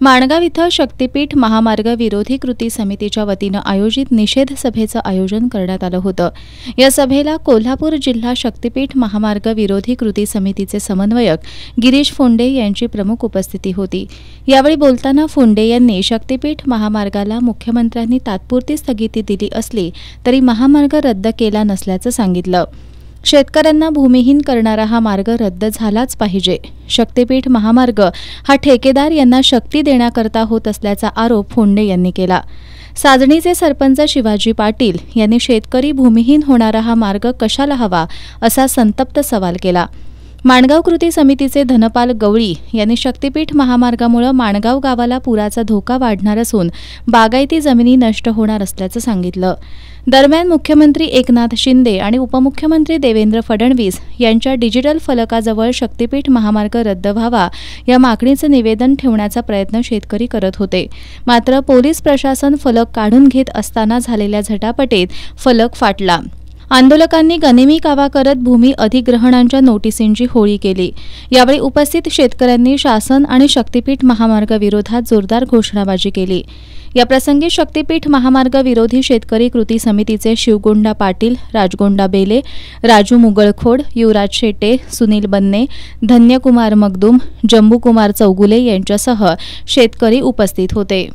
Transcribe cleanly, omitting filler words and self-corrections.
माणगाव इथं शक्तीपीठ महामार्ग विरोधी कृती समितीच्या वतीनं आयोजित निषेध सभेचं आयोजन करण्यात आलं होतं। या सभेला कोल्हापूर जिल्हा शक्तीपीठ महामार्ग विरोधी कृती समितीचे समन्वयक गिरीश फोंडे यांची प्रमुख उपस्थिती होती। यावेळी बोलताना फोंडे यांनी शक्तीपीठ महामार्गाला मुख्यमंत्र्यांनी तात्पुरती स्थगिती दिली असली तरी महामार्ग रद्द केला नसल्याचं सांगितलं। शेतकऱ्यांना भूमिहीन करणारा हा मार्ग रद्द झालाच पाहिजे। शक्तीपीठ महामार्ग हा ठेकेदार यांना शक्ती देण्याकरता होत असल्याचा आरोप फोंडे यांनी केला। साजणीचे सरपंच शिवाजी पाटील यांनी शेतकरी भूमिहीन होणारा हा मार्ग कशाला हवा असा संतप्त सवाल केला। माणगाव कृती समितीचे धनपाल गवळी यांनी शक्तीपीठ महामार्गामुळे माणगाव गावाला पुराचा धोका वाढणार असून बागायती जमिनी नष्ट होणार असल्याचं सांगितलं। दरम्यान मुख्यमंत्री एकनाथ शिंदे आणि उपमुख्यमंत्री देवेंद्र फडणवीस यांच्या डिजिटल फलकाजवळ शक्तीपीठ महामार्ग रद्द व्हावा या मागणीचं निवेदन ठेवण्याचा प्रयत्न शेतकरी करत होते। मात्र पोलीस प्रशासन फलक काढून घेत असताना झालेल्या झटापटीत फलक फाटला। आंदोलकांनी गनिमी कावा करत भूमी अधिग्रहणांच्या नोटिसींची होळी केली। यावेळी उपस्थित शेतकऱ्यांनी शासन आणि शक्तीपीठ महामार्ग विरोधात जोरदार घोषणाबाजी केली। याप्रसंगी शक्तीपीठ महामार्ग विरोधी शेतकरी कृती समितीचे शिवगोंडा पाटील, राजगोंडा बेले, राजू मुगळखोड, युवराज शेटे, सुनील बन्ने, धन्यकुमार मगदूम, जंबूकुमार चौगुले यांच्यासह शेतकरी उपस्थित होते।